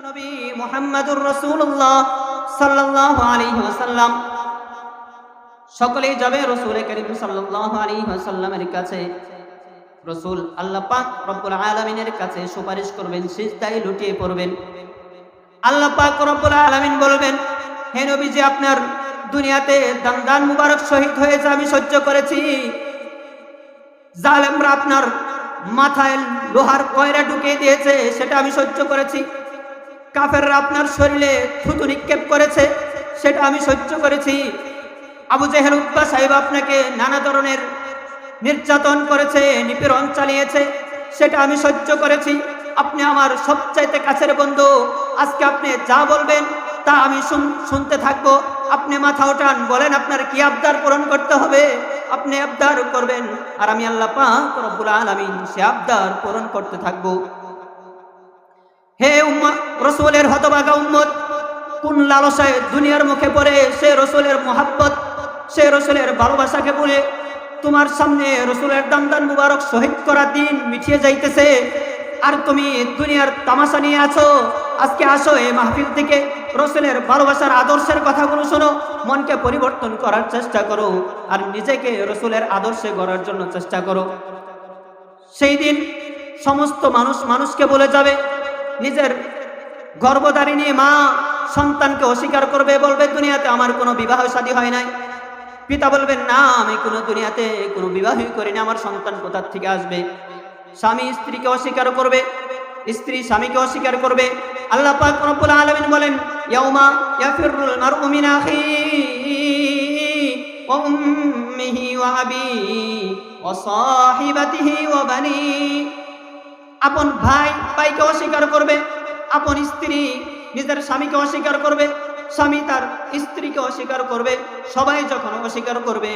নবী মুহাম্মদুর রাসূলুল্লাহ সাল্লাল্লাহু আলাইহি ওয়াসাল্লাম সকলেই যাবে রাসূল করিম সাল্লাল্লাহু আলাইহি ওয়াসাল্লামের কাছে। রাসূল আল্লাহ পাক রব্বুল আলামিনের কাছে সুপারিশ করবেন, সিজদায় লুটিয়ে পড়বেন। আল্লাহ পাক রব্বুল আলামিন বলবেন, হে নবীজি, আপনার দুনিয়াতে দান মুবারক শহীদ হয়েছে, আমি সহ্য করেছি। জালেমরা আপনার মাথায় লোহার কয়রা ঢুকিয়ে দিয়েছে, সেটা আমি সহ্য করেছি। কাফেররা আপনার শরীরে থুতু নিক্ষেপ করেছে, সেটা আমি সহ্য করেছি। আবু জেহেল উতবা সাহেব আপনাকে নানা ধরনের নির্যাতন করেছে, নিপীড়ন চালিয়েছে, সেটা আমি সহ্য করেছি। আপনি আমার সবচাইতে কাছের বন্ধু, আজকে আপনি যা বলবেন তা আমি শুনতে থাকবো। আপনি মাথা ওঠান, বলেন আপনার কি আবদার পূরণ করতে হবে, আপনি আবদার করবেন, আর আমি আল্লাহ পাক রব্বুল আলামিন সে আবদার পূরণ করতে থাকবো। হে উম্মত, রাসূলের হতভাগা উম্মত, কোন লালসায় দুনিয়ার মুখে পড়ে সে রাসূলের মোহাব্বত, সে রাসূলের ভালোবাসাকে বলে তোমার সামনে রাসূলের দান মুবারক শহীদ করা দিন মিটিয়ে যাইতেছে, আর তুমি দুনিয়ার তামাশা নিয়ে আছো। আজকে আসো এই মাহফিল থেকে রাসূলের ভালোবাসার আদর্শের কথাগুলো শোনো, মনকে পরিবর্তন করার চেষ্টা করো, আর নিজেকে রাসূলের আদর্শে গড়ার জন্য চেষ্টা করো। সেই দিন সমস্ত মানুষকে বলে যাবে, নিজের গর্ভধারিণী মা সন্তানকে অস্বীকার করবে, বলবে দুনিয়াতে আমার কোনো বিবাহ শাদী হয় নাই। পিতা বলবেন, না, আমি কোনো দুনিয়াতে কোনো বিবাহই করিনি, আমার সন্তান কোথা থেকে আসবে। স্বামী স্ত্রীকে অস্বীকার করবে, স্ত্রী স্বামীকে অস্বীকার করবে। আল্লাহ পাক রব্বুল আলামিন বলেন, ইয়াউমা ইয়াফিরুল মারউ মিন আখিহি ওয়া উম্মিহি ওয়া আবিহি ওয়া সাহিবাতিহি ওয়া বানি। আপন ভাই ভাইকে অস্বীকার করবে, আপন স্ত্রী নিজের স্বামীকে অস্বীকার করবে, স্বামী তার স্ত্রীকে অস্বীকার করবে। সবাই যখন অস্বীকার করবে,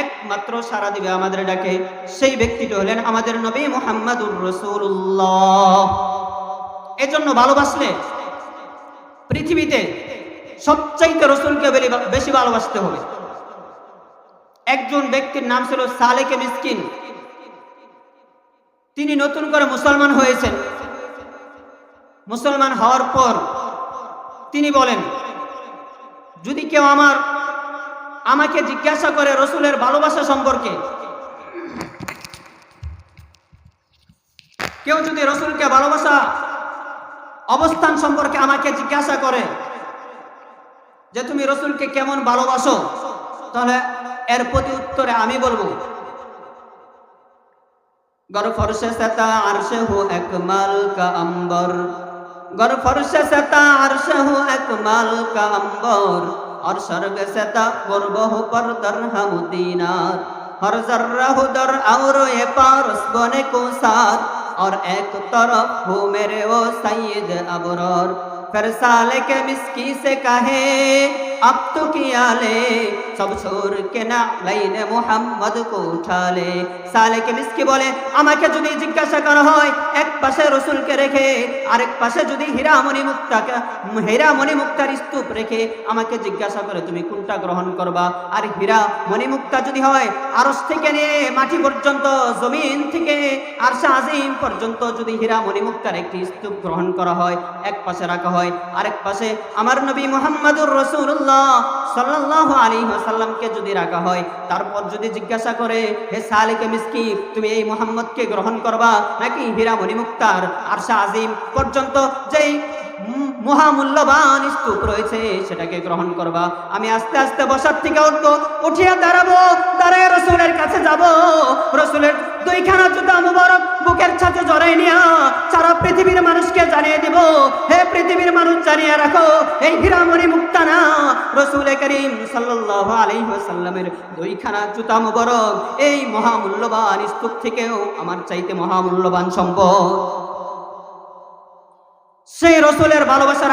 একমাত্র সাড়া দিবে আমাদের ডাকে, সেই ব্যক্তিটি হলেন আমাদের নবী মুহাম্মদুর রাসূলুল্লাহ। এজন্য ভালোবাসলে পৃথিবীতে সবচাইতে রাসূলকে বেশি ভালোবাসতে হবে। একজন ব্যক্তির নাম ছিল সালেকে মিসকিন। তিনি নতুন করে মুসলমান হয়েছেন। মুসলমান হওয়ার পর তিনি বলেন, যদি কেউ আমাকে জিজ্ঞাসা করে রাসূলের ভালোবাসা সম্পর্কে, কেউ যদি রাসূলকে ভালোবাসা অবস্থান সম্পর্কে আমাকে জিজ্ঞাসা করে যে তুমি রাসূলকে কেমন ভালোবাসো, তাহলে এর প্রতি উত্তরে আমি বলবো, गर फर्श सता अर्श हो एकमाल का अंबर, गर फर्श सता अर्श हो एकमाल का अंबर, और स्वर्ग सता गुर्ब हो पर दरहम दीनार, हर जर्रा हो दर और ये पारस बने को साथ, और एक तरफ हो मेरे वो सैयद अबरार। फिर साले के मिस्की से कहे अब तो किया ले, सब छोड़ के ना लाइने मोहम्मद को उठा ले। साले के मिस्की बोले, আমাকে যদি জিজ্ঞাসা করা হয় এক পাশে রাসূলকে রেখে আরেক পাশে যদি হীরা মণি মুক্তার স্তূপ রেখে আমাকে জিজ্ঞাসা করে তুমি কোনটা গ্রহণ করবা, আর হীরা মণি মুক্তা যদি হয় আরশ থেকে নিয়ে মাটি পর্যন্ত, জমিন থেকে আরশে আজিম পর্যন্ত যদি হীরা মণি মুক্তার একটি স্তূপ গ্রহণ করা হয়, এক পাশে রাখা হয়, আরেক পাশে আমার নবী মুহাম্মদুর রাসূলুল্লাহ সাল্লাল্লাহু আলাইহি ওয়াসাল্লামকে যদি রাখা হয়, তারপর যদি জিজ্ঞাসা করে, হে সালেকে মিসকি, তুমি এই মুহাম্মদকে গ্রহণ করবা নাকি হীরা মণি মুক্তার আরশে আজিম পর্যন্ত যেই মহামূল্যবান স্তূপ রয়েছে সেটাকে গ্রহণ করবা? আমি আস্তে আস্তে বসার থেকে উঠবো, উঠিয়া দাঁড়াবো, দাঁড়ায় রাসূলের কাছে যাব, রাসূলের দুইখানা জুতা মুবারক বুকের সাথে জড়াই নিয়া সারা পৃথিবীর মানুষকে জানিয়ে দিব, হে পৃথিবীর মানুষ, জানিয়ে রাখো, এই হীরা মণি মুক্তা না, রাসূল করিম সাল্লাল্লাহু আলাইহি ওয়াসাল্লামের দুইখানা জুতা মুবারক এই মহামূল্যবান স্তূপ থেকেও আমার চাইতে মহামূল্যবান সম্পদ। সেই রাসূলের ভালোবাসার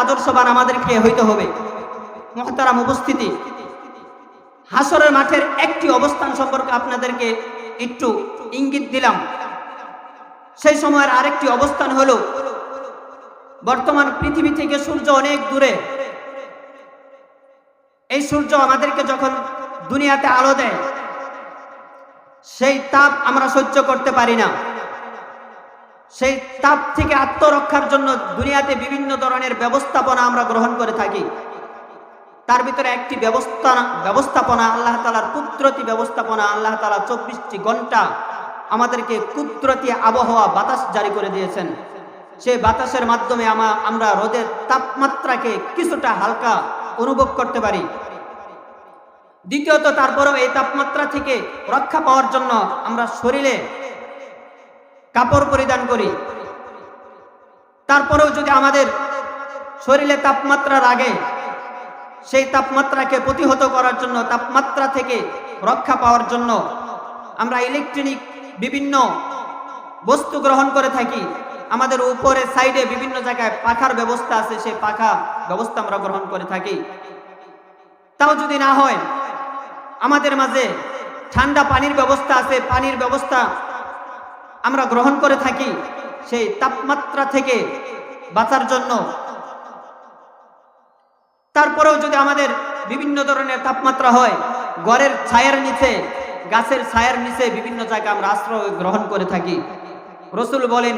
আদর্শবান আমাদেরকে হইতে হবে। মুহতারাম উপস্থিতি, হাসরের মাঠের একটি অবস্থান সম্পর্কে আপনাদেরকে একটু ইঙ্গিত দিলাম। সেই সময়ের আরেকটি অবস্থান হলো, বর্তমান পৃথিবী থেকে সূর্য অনেক দূরে। এই সূর্য আমাদেরকে যখন দুনিয়াতে আলো দেয়, সেই তাপ আমরা সহ্য করতে পারি না। সেই তাপ থেকে আত্মরক্ষার জন্য দুনিয়াতে বিভিন্ন ধরনের ব্যবস্থাপনা আমরা গ্রহণ করে থাকি। তার ভিতরে একটি ব্যবস্থাপনা আল্লাহ তাআলার কুদরতি ব্যবস্থাপনা। আল্লাহ তাআলা 24টি ঘন্টা আমাদেরকে কুদরতি আবহাওয়া বাতাস জারি করে দিয়েছেন। সেই বাতাসের মাধ্যমে আমরা রোদের তাপমাত্রাকে কিছুটা হালকা অনুভব করতে পারি। দ্বিতীয়ত, তারপরেও এই তাপমাত্রা থেকে রক্ষা পাওয়ার জন্য আমরা শরীরে কাপড় পরিধান করি। তারপরেও যদি আমাদের শরীরে তাপমাত্রার আগে সেই তাপমাত্রাকে প্রতিহত করার জন্য, তাপমাত্রা থেকে রক্ষা পাওয়ার জন্য আমরা ইলেকট্রনিক বিভিন্ন বস্তু গ্রহণ করে থাকি। আমাদের উপরে সাইডে বিভিন্ন জায়গায় পাখার ব্যবস্থা আছে, সেই পাখা ব্যবস্থা আমরা গ্রহণ করে থাকি। তাও যদি না হয়, আমাদের মাঝে ঠান্ডা পানির ব্যবস্থা আছে, পানির ব্যবস্থা আমরা গ্রহণ করে থাকি সেই তাপমাত্রা থেকে বাঁচার জন্য। তারপরেও যদি আমাদের বিভিন্ন ধরনের তাপমাত্রা হয়, ঘরের ছায়ার নিচে, গাছের ছায়ার নিচে বিভিন্ন জায়গায় আমরা আশ্রয় গ্রহণ করে থাকি। রাসূল বলেন,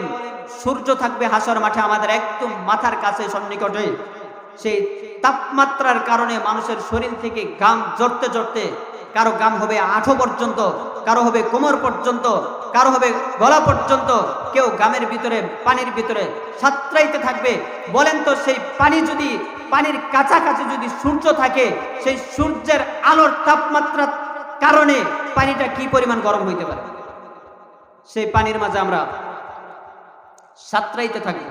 সূর্য থাকবে হাসর মাঠে আমাদের একদম মাথার কাছে সন্নিকটে। সেই তাপমাত্রার কারণে মানুষের শরীর থেকে ঘাম ঝরতে ঝরতে, কারো ঘাম হবে আঁঠো পর্যন্ত, কারো হবে কোমর পর্যন্ত, কারো হবে গলা পর্যন্ত, কেউ ঘামের ভিতরে, পানির ভিতরে সাঁতরাইতে থাকবে। বলেন তো, সেই পানি যদি, পানির কাছাকাছি যদি সূর্য থাকে, সেই সূর্যের আলোর তাপমাত্রার কারণে পানিটা কি পরিমাণ গরম হইতে পারে? সেই পানির মাঝে আমরা সাঁতরাইতে থাকব।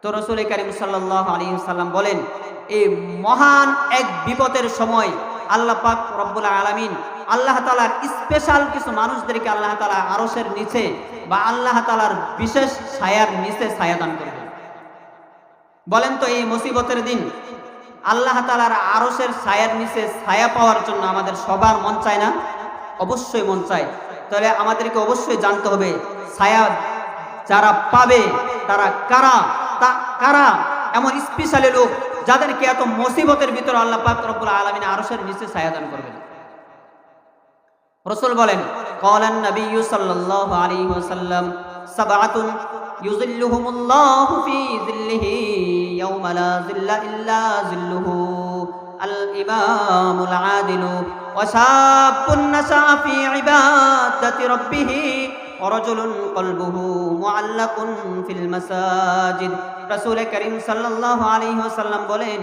তো রাসূল কারীম সাল্লাল্লাহু আলাইহি ওয়াসাল্লাম বলেন, এই মহান এক বিপদের সময় আল্লাহ পাক রব্বুল আলামিন আল্লাহ তাআলার স্পেশাল কিছু মানুষদেরকে আল্লাহ তাআলা আরশের নিচে বা আল্লাহ তাআলার বিশেষ ছায়ার নিচে ছায়া দান করবেন। বলেন তো, এই মুসিবতের দিন আল্লাহ তাআলার আরশের ছায়ার নিচে ছায়া পাওয়ার জন্য আমাদের সবার মন চায় না? অবশ্যই মন চায়। তাহলে আমাদেরকে অবশ্যই জানতে হবে, ছায়া যারা পাবে তারা কারা, কারা এমন স্পেশালি লোক যাদেরকে এত মুসিবতের ভিতরে আল্লাহ পাক রব্বুল আলামিন আরশের নিচে ছায়া দান করবেন। রাসূল বলেন, ক্বালান নবিয়্যু সাল্লাল্লাহু আলাইহি ওয়াসাল্লাম, সাবআতুন ইউযিল্লুহুমুল্লাহু ফি যিল্লিহি ইয়াওমা লা যিল্লা ইল্লা যিল্লুহু, আল ইমামুল আদিলু ওয়া শাবুন নাশা ফি ইবাদাতি রাব্বিহি ওয়া রাজুলুন কলবুহু মুআল্লাকুন ফিল মাসাজিদ। রাসূল কারীম সাল্লাল্লাহু আলাইহি ওয়াসাল্লাম বলেন,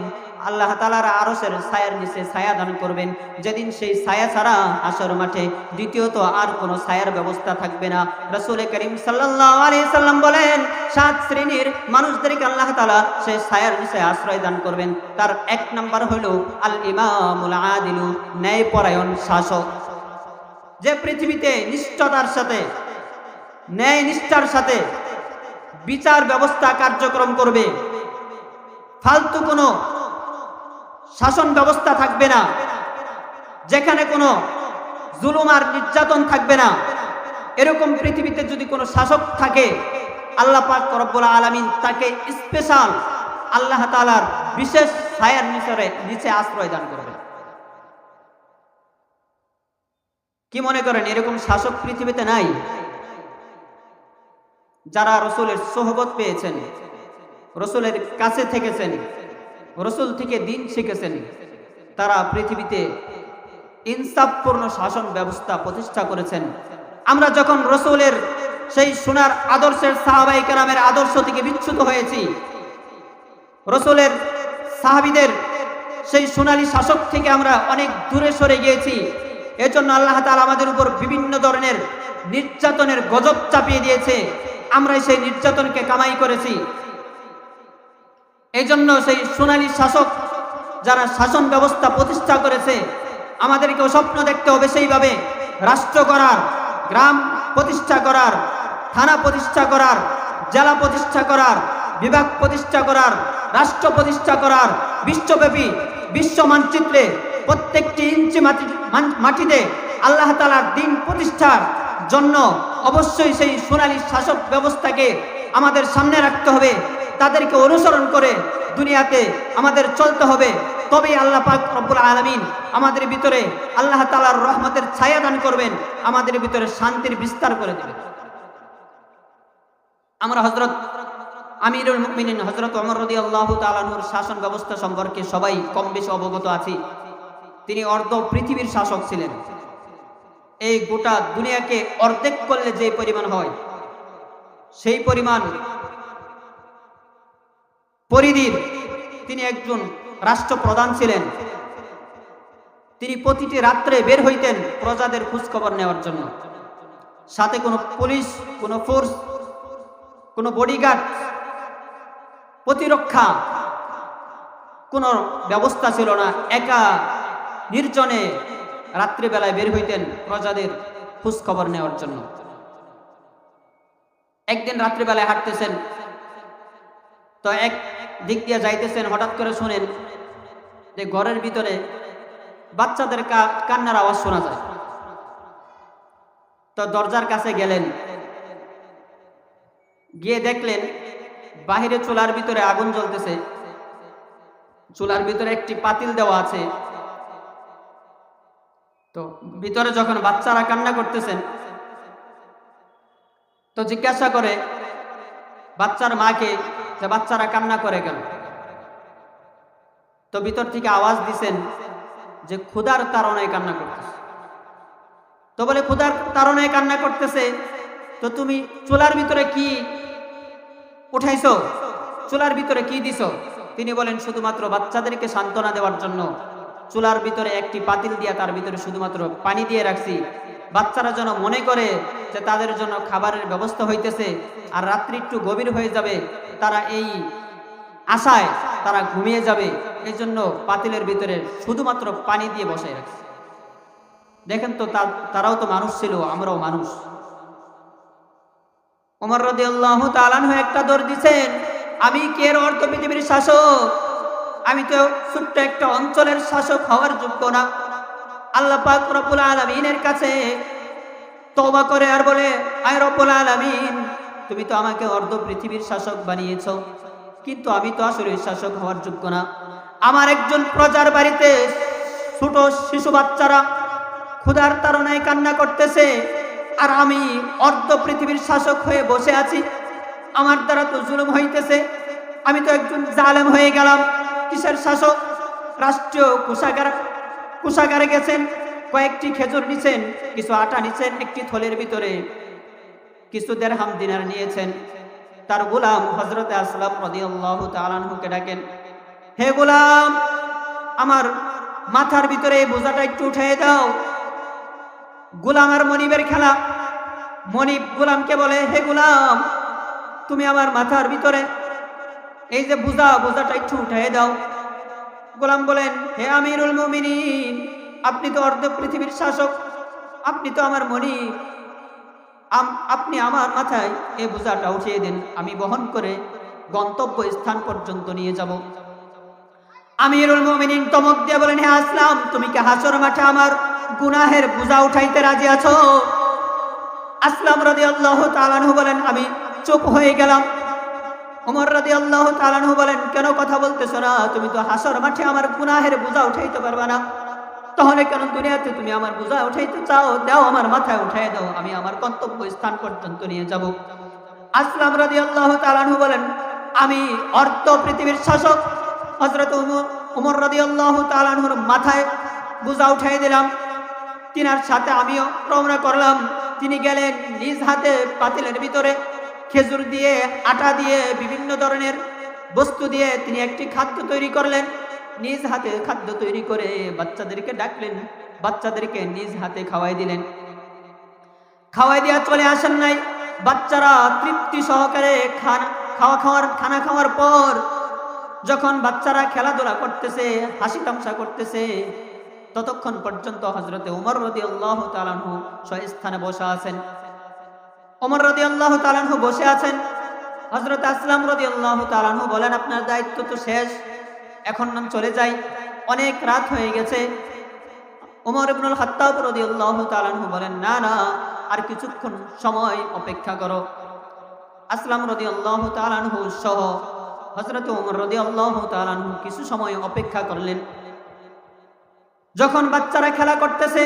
আল্লাহ তাআলার আরশের ছায়ার নিচে ছায়া দান করবেন, যেদিন সেই ছায়া ছাড়া হাসর মাঠে দ্বিতীয়ত আর কোনো ছায়ার ব্যবস্থা থাকবে না। রাসূল কারীম সাল্লাল্লাহু আলাইহি ওয়াসাল্লাম বলেন, 7 শ্রেণীর মানুষদেরকে আল্লাহ তাআলা সেই ছায়ার নিচে আশ্রয় দান করবেন। তার 1 নাম্বার হলো আল ইমামুল আদিলু, ন্যায়পরায়ণ শাসক, যে পৃথিবীতে নিষ্ঠতার সাথে, ন্যায় নিষ্ঠার সাথে বিচার ব্যবস্থা কার্যক্রম করবে। ফালতু কোনো শাসন ব্যবস্থা থাকবে না, যেখানে কোনো জুলুম আর নির্যাতন থাকবে না। এরকম পৃথিবীতে যদি কোনো শাসক থাকে, আল্লাহ পাক রব্বুল আলামিন তাকে স্পেশাল আল্লাহ তাআলার বিশেষ ছায়ার নিচে আশ্রয় দান করবে। কি মনে করেন এরকম শাসক পৃথিবীতে নাই? যারা রাসূলের সোহবত পেয়েছেন, রাসূলের কাছে থেকেছেন, রাসূল থেকে দিন শিখেছেন, তারা পৃথিবীতে ইনসাফপূর্ণ শাসন ব্যবস্থা প্রতিষ্ঠা করেছেন। আমরা যখন রাসূলের সেই সোনার আদর্শের, সাহাবায়ে কেরামের আদর্শ থেকে বিচ্যুত হয়েছি, রাসূলের সাহাবীদের সেই সোনালী শাসক থেকে আমরা অনেক দূরে সরে গিয়েছি, এজন্য আল্লাহ তাআলা আমাদের উপর বিভিন্ন ধরনের নির্যাতনের গজব চাপিয়ে দিয়েছে। আমরা সেই নির্যাতনকে কামাই করেছি। এই জন্য সেই সোনালী শাসক যারা শাসন ব্যবস্থা প্রতিষ্ঠা করেছে, আমাদেরকেও স্বপ্ন দেখতে হবে সেইভাবে রাষ্ট্র করার, গ্রাম প্রতিষ্ঠা করার, থানা প্রতিষ্ঠা করার, জেলা প্রতিষ্ঠা করার, বিভাগ প্রতিষ্ঠা করার, রাষ্ট্র প্রতিষ্ঠা করার, বিশ্বব্যাপী বিশ্ব মানচিত্রে প্রত্যেকটি ইঞ্চি মাটিতে আল্লাহ তাআলার দ্বীন প্রতিষ্ঠার জন্য অবশ্যই সেই সোনালী শাসক ব্যবস্থাকে আমাদের সামনে রাখতে হবে। তাদেরকে অনুসরণ করে দুনিয়াতে আমাদের চলতে হবে। তবেই আল্লাহ পাক রব্বুল আলামিন আমাদের ভিতরে আল্লাহ তাআলার রহমতের ছায়া দান করবেন, আমাদের ভিতরে শান্তির বিস্তার করে দেবেন। আমরা হযরত আমিরুল মুমিনিন হযরত ওমর রাদিয়াল্লাহু তাআলা আনহুর শাসন ব্যবস্থা সম্পর্কে সবাই কম বেশি অবগত আছি। তিনি অর্ধ পৃথিবীর শাসক ছিলেন। এই গোটা দুনিয়াকে অর্ধেক করলে যে পরিমাণ হয় সেই পরিমাণ পরিধির তিনি একজন রাষ্ট্রপ্রধান ছিলেন। তিনি প্রতিটি রাত্রে বের হইতেন প্রজাদের খোঁজখবর নেওয়ার জন্য। সাথে কোনো পুলিশ, কোনো ফোর্স, কোনো বডিগার্ড, প্রতিরক্ষা কোনো ব্যবস্থা ছিল না। একা নির্জনে রাত্রিবেলায় বের হইতেন প্রজাদের খোঁজখবর নেওয়ার জন্য। একদিন রাত্রিবেলায় হাঁটতেছেন, তো এক দিক দিয়ে যাইতেছেন, হঠাৎ করে শুনেন যে ঘরের ভিতরে বাচ্চাদের কান্নার আওয়াজ শোনা যায়। তো দরজার কাছে গেলেন, গিয়ে দেখলেন বাহিরে চুলার ভিতরে আগুন জ্বলতেছে। চুলার ভিতরে একটি পাতিল দেওয়া আছে। তো ভিতরে যখন বাচ্চারা কান্না করতেছেন, তো জিজ্ঞাসা করে বাচ্চার মাকে যে বাচ্চারা কান্না করে কেন? তো ভিতর থেকে আওয়াজ দিছেন যে ক্ষুধার তাড়নায় কান্না করতেছে। তো বলে ক্ষুধার তাড়নায় কান্না করতেছে, তো তুমি চুলার ভিতরে কি উঠাইছো? চুলার ভিতরে কি দিছো? তিনি বলেন শুধুমাত্র বাচ্চাদেরকে সান্ত্বনা দেওয়ার জন্য চুলার ভিতরে একটি পাতিল দিয়া তার ভিতরে শুধুমাত্র পানি দিয়ে রাখছি। বাচ্চারা যেন মনে করে যে তাদের জন্য খাবারের ব্যবস্থা হইতেছে, আর রাত্রি একটু গভীর হয়ে যাবে, তারা এই আশায় তারা ঘুমিয়ে যাবে, এই জন্য পাতিলের ভিতরে শুধুমাত্র পানি দিয়ে বসায় রাখছি। দেখেন তো তারাও তো মানুষ ছিল, আমরাও মানুষ। ওমর রাদিয়াল্লাহু তাআলা আনহু একটা দৌড় দিছেন, আমি কি এর অর্ধ পৃথিবীর শাসক? আমি তো ছোট্ট একটা অঞ্চলের শাসক হওয়ার যোগ্য না। আল্লাহ পাক রব্বুল আলামিনের কাছে তওবা করে আর বলে, আয় রব্বুল আলামিন, তুমি তো আমাকে অর্ধ পৃথিবীর শাসক বানিয়েছো, কিন্তু আমি তো আসলে শাসক হওয়ার যোগ্য না। আমার একজন প্রজার বাড়িতে ছোট শিশু বাচ্চারা ক্ষুধার তাড়নায় কান্না করতেছে, আর আমি অর্ধ পৃথিবীর শাসক হয়ে বসে আছি। আমার দ্বারা তো জুলুম হইতেছে, আমি তো একজন জালেম হয়ে গেলাম। কিসের শাসক? রাষ্ট্রীয় কোষাগারে গেছেন, কয়েকটি খেজুর নিছেন, কিছু আটা নিছেন, একটি থলের ভিতরে কিছু দিরহাম দিনার নিয়েছেন। তার গোলাম হযরতে আসলাম রাদিয়াল্লাহু তাআলা আনহুকে ডাকেন, হে গোলাম, আমার মাথার ভিতরে এই বোঝাটা একটু উঠিয়ে দাও। গোলাম আর মনিবের খেলা। মনিব গোলামকে বলে, হে গোলাম, তুমি আমার মাথার ভিতরে এই যে বোঝাটা একটু উঠিয়ে দাও। গোলাম বলেন, হে আমিরুল মুমিনিন, আপনি তো অর্ধ পৃথিবীর শাসক, আপনি তো আমার মনিব, আপনি আমার মাথায় এই বোঝাটা উঠিয়ে দেন, আমি বহন করে গন্তব্য স্থান পর্যন্ত নিয়ে যাব। আমিরুল মুমিনিন চমক দিয়ে বলেন, হে আসলাম, তুমি কি হাসর মাঠে আমার গুনাহের বোঝা উঠাইতে রাজি আছো? আসলাম রাদিয়াল্লাহু তাআলা আনহু বলেন, আমি চুপ হয়ে গেলাম। ওমর রাদিয়াল্লাহু তাআলা আনহু বলেন, কেন কথা বলতেছো না? তুমি তো হাসর মাঠে আমার গুনাহের বোঝা উঠাইতে পারবে না, তাহলে কেন দুনিয়াতে তুমি আমার বোঝা উঠাইতে চাও? দাও, আমার মাথায় উঠাই দাও, আমি আমার গন্তব্য স্থান পর্যন্ত নিয়ে যাব। আসলাম রাদিয়াল্লাহু তাআলা আনহু বলেন, আমি অর্ধ পৃথিবীর শাসক হযরত ওমর রাদিয়াল্লাহু তাআলা আনহুর মাথায় বোঝা উঠাই দিলাম। তিনার সাথে আমিও রওনা করলাম। তিনি গেলেন, নিজ হাতে পাতিলের ভিতরে খেজুর দিয়ে, আটা দিয়ে, বিভিন্ন ধরনের বস্তু দিয়ে তিনি একটি খাদ্য তৈরি করলেন। নিজ হাতে খাদ্য তৈরি করে বাচ্চাদেরকে ডাকলেন, বাচ্চাদেরকে নিজ হাতে খাওয়াই দিলেন। খাওয়াই দিয়া চলে আসেন নাই। বাচ্চারা তৃপ্তি সহকারে খানা খাওয়ার পর যখন বাচ্চারা খেলাধুলা করতেছে, হাসি তামসা করতেছে, ততক্ষণ পর্যন্ত হযরতে ওমর রাদিয়াল্লাহু তাআলা আনহু স্থানে বসে আছেন। ওমর রাদিয়াল্লাহু তাআলা আনহু বসে আছেন। হযরত আসলাম রাদিয়াল্লাহু তাআলা আনহু বলেন, আপনার দায়িত্ব তো শেষ, এখন নাম চলে যাই, অনেক রাত হয়ে গেছে। ওমর ইবনুল খাত্তাব রাদিয়াল্লাহু তাআলা আনহু বলেন, না না, আর কিছুক্ষণ সময় অপেক্ষা করো। আসলাম রাদিয়াল্লাহু তাআলা আনহু সহ হযরত ওমর রাদিয়াল্লাহু তাআলা আনহু কিছু সময় অপেক্ষা করলেন। যখন বাচ্চারা খেলা করতেছে,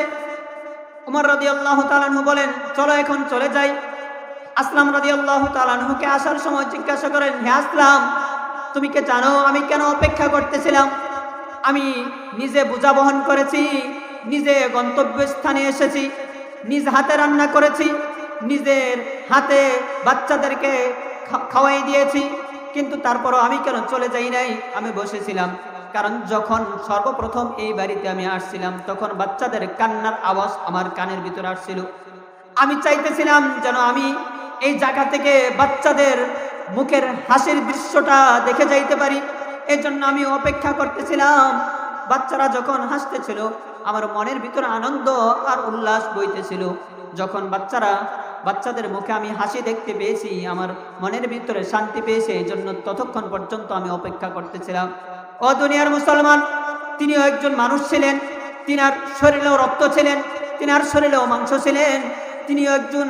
ওমর রাদিয়াল্লাহু তাআলা আনহু বলেন, চলো এখন চলে যাই। আসলাম রাদিয়াল্লাহু তাআলা আনহুকে আসার সময় জিজ্ঞাসা করেন, হে আসলাম, তুমি কি জানো আমি কেন অপেক্ষা করতেছিলাম? আমি নিজে বোঝা বহন করেছি, নিজে গন্তব্যস্থানে এসেছি, নিজ হাতে রান্না করেছি, নিজের হাতে বাচ্চাদেরকে খাওয়াই দিয়েছি, কিন্তু তারপরও আমি কেন চলে যাই নাই? আমি বসেছিলাম, কারণ যখন সর্বপ্রথম এই বাড়িতে আমি আসছিলাম তখন বাচ্চাদের কান্নার আওয়াজ আমার কানের ভিতরে আসছিল। আমি চাইতেছিলাম যেন আমি এই জায়গা থেকে বাচ্চাদের মুখের হাসির দৃশ্যটা দেখে যাইতে পারি। এই জন্য আমি অপেক্ষা করতেছিলাম। বাচ্চারা যখন হাসতেছিল আমার মনের ভিতরে আনন্দ আর উল্লাস বইতেছিল। যখন বাচ্চাদের মুখে আমি হাসি দেখতে পেয়েছি আমার মনের ভিতরে শান্তি পেয়েছে। এই জন্য ততক্ষণ পর্যন্ত আমি অপেক্ষা করতেছিলাম। ও দুনিয়ার মুসলমান, তিনিও একজন মানুষ ছিলেন, তিনার শরীরেও রক্ত ছিলেন, তিনার শরীরেও মাংস ছিলেন, তিনিও একজন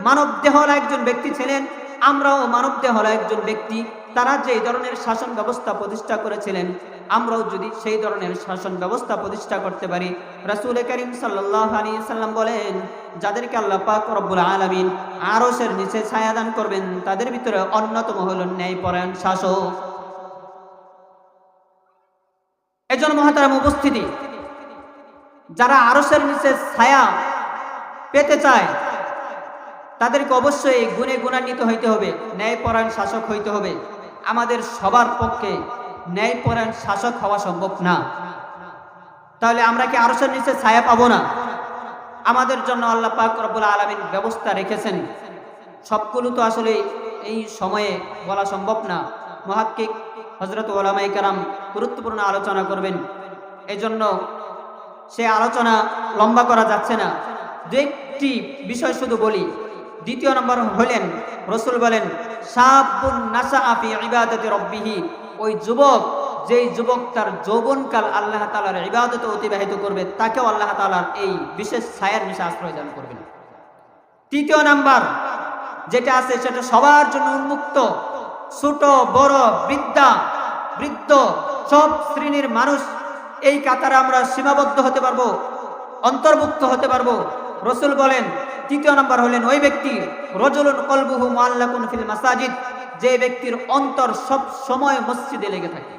মানব দেহওয়ালা একজন ব্যক্তি ছিলেন, আমরাও মানব দেহওয়ালা একজন ব্যক্তি। তারা যে ধরনের শাসন ব্যবস্থা প্রতিষ্ঠা করেছিলেন আমরাও যদি সেই ধরনের শাসন ব্যবস্থা প্রতিষ্ঠা করতে পারি। রাসূল করিম সাল্লাল্লাহু আলাইহি সাল্লাম বলেন, যাদেরকে আল্লাহ পাক রব্বুল আলামিন আরশের নিচে ছায়া দান করবেন তাদের ভিতরে অন্যতম হলো ন্যায়পরায়ণ শাসক। এজন্য মহতারাম উপস্থিতি, যারা আরশের নিচে ছায়া পেতে চায় তাদেরকে অবশ্যই গুণে গুণান্বিত হইতে হবে, ন্যায়পরায়ণ শাসক হইতে হবে। আমাদের সবার পক্ষে ন্যায়পরায়ণ শাসক হওয়া সম্ভব না। তাহলে আমরা কি আরশের নিচে ছায়া পাবো না? আমাদের জন্য আল্লাহ পাক রব্বুল আলামিন ব্যবস্থা রেখেছেন। সবগুলো তো আসলে এই সময়ে বলা সম্ভব না। মুহাক্কিক হযরত উলামায়ে কেরাম গুরুত্বপূর্ণ আলোচনা করবেন, এজন্য সে আলোচনা লম্বা করা যাচ্ছে না। দু একটি বিষয় শুধু বলি। দ্বিতীয় নম্বর হলেন, রাসূল বলেন, শাবুন নাশাআ ফি ইবাদাতি রাব্বিহি, ওই যুবক যেই যুবক তার যৌবনকাল আল্লাহ তাআলার ইবাদতে অতিবাহিত করবে তাকেও আল্লাহ তাআলার এই বিশেষ ছায়ার নিচে আশ্রয় দান করবেন। তৃতীয় নাম্বার যেটা আছে সেটা সবার জন্য উন্মুক্ত। ছোট বড় বৃদ্ধ সব শ্রেণীর মানুষ এই কাতারে আমরা সীমাবদ্ধ হতে পারবো, অন্তর্ভুক্ত হতে পারবো। রাসূল বলেন, তৃতীয় নম্বর হলেন ওই ব্যক্তি রাজুলুন কলবুহু মুআল্লাকুন ফিল মাসাজিদ, যে ব্যক্তির অন্তর সব সময় মসজিদে লেগে থাকে।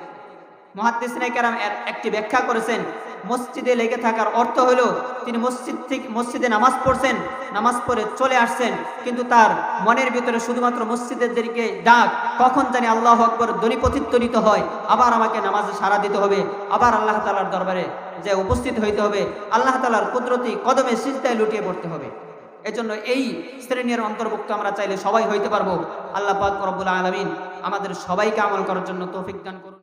মুহাদ্দিসিনে কেরাম এর একটি ব্যাখ্যা করেছেন, মসজিদে লেগে থাকার অর্থ হলো তিনি মসজিদে নামাজ পড়ছেন, নামাজ পড়ে চলে আসছেন, কিন্তু তার মনের ভিতরে শুধুমাত্র মসজিদের দিকে ডাক, কখন জানি আল্লাহু আকবার ধ্বনি প্রতিধ্বনিত হয়, আবার আমাকে নামাজে সাড়া দিতে হবে, আবার আল্লাহ তাআলার দরবারে যে উপস্থিত হইতে হবে, আল্লাহ তাআলার কুদরতি কদমে সিজদায় লুটিয়ে পড়তে হবে। এজন্য এই শ্রেণীর অন্তর্ভুক্ত আমরা চাইলে সবাই হইতে পারবো। আল্লাহ পাক রব্বুল আলামিন আমাদের সবাইকে আমল করার জন্য তৌফিক দান করুন।